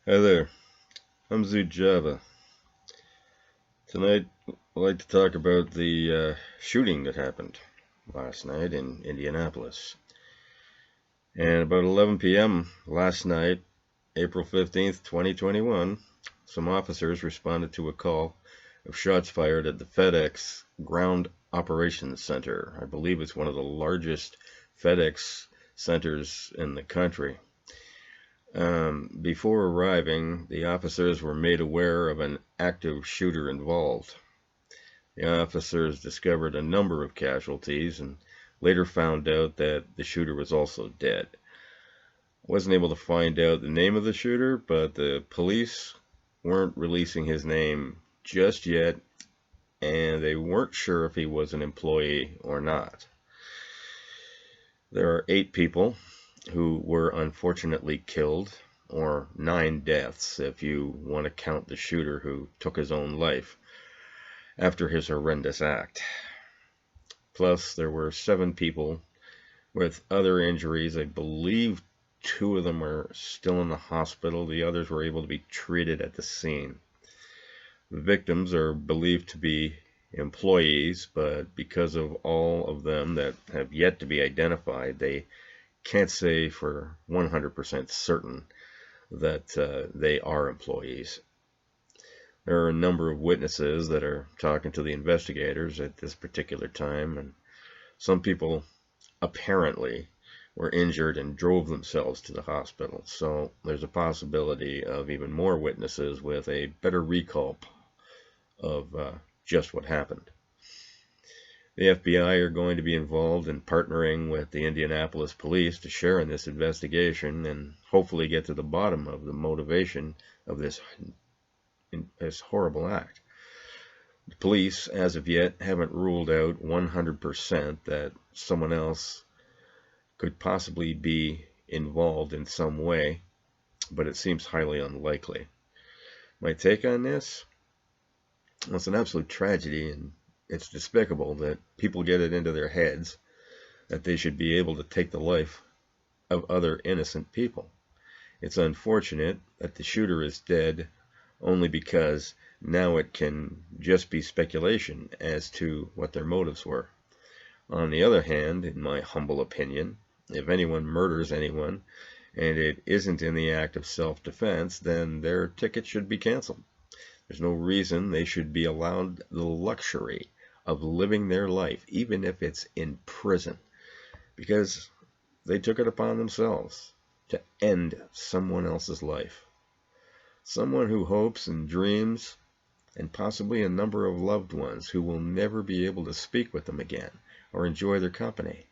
Hi there, I'm Zoot Java. Tonight, I'd like to talk about the shooting that happened last night in Indianapolis. And about 11 p.m. last night, April 15th, 2021, some officers responded to a call of shots fired at the Fedex Ground Operations Center. I believe it's one of the largest Fedex centers in the country. Before arriving, the officers were made aware of an active shooter involved. The officers discovered a number of casualties and later found out that the shooter was also dead. I wasn't able to find out the name of the shooter, but the police weren't releasing his name just yet, and they weren't sure if he was an employee or not. There are 8 people who were unfortunately killed, or 9 deaths if you want to count the shooter who took his own life after his horrendous act. Plus, there were 7 people with other injuries. I believe 2 of them are still in the hospital. The others were able to be treated at the scene. The victims are believed to be employees, but because of all of them that have yet to be identified, they can't say for 100% certain that they are employees. There are a number of witnesses that are talking to the investigators at this particular time, and some people apparently were injured and drove themselves to the hospital. So there's a possibility of even more witnesses with a better recall of just what happened. The FBI are going to be involved in partnering with the Indianapolis police to share in this investigation and hopefully get to the bottom of the motivation of this horrible act. The police, as of yet, haven't ruled out 100% that someone else could possibly be involved in some way, but it seems highly unlikely. My take on this? Well, it's an absolute tragedy, and it's despicable that people get it into their heads that they should be able to take the life of other innocent people. It's unfortunate that the shooter is dead only because now it can just be speculation as to what their motives were. On the other hand, in my humble opinion, if anyone murders anyone and it isn't in the act of self-defense, then their ticket should be canceled. There's no reason they should be allowed the luxury of living their life, even if it's in prison, because they took it upon themselves to end someone else's life. Someone who hopes and dreams, and possibly a number of loved ones who will never be able to speak with them again or enjoy their company.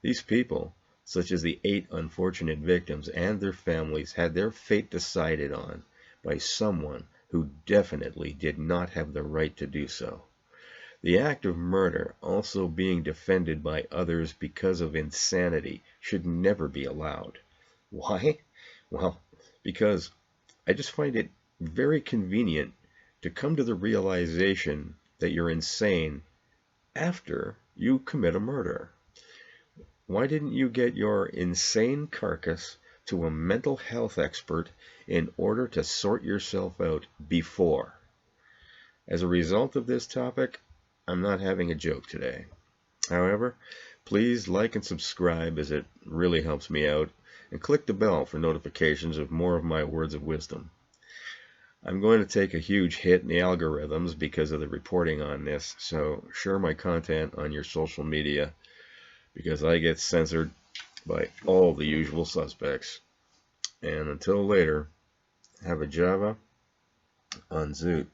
These people, such as the 8 unfortunate victims and their families, had their fate decided on by someone who definitely did not have the right to do so. The act of murder, also being defended by others because of insanity, should never be allowed. Why? Well, because I just find it very convenient to come to the realization that you're insane after you commit a murder. Why didn't you get your insane carcass to a mental health expert in order to sort yourself out before? As a result of this topic, I'm not having a joke today. However, please like and subscribe as it really helps me out, and click the bell for notifications of more of my words of wisdom. I'm going to take a huge hit in the algorithms because of the reporting on this, so share my content on your social media because I get censored by all the usual suspects. And until later, have a Java on Zoot.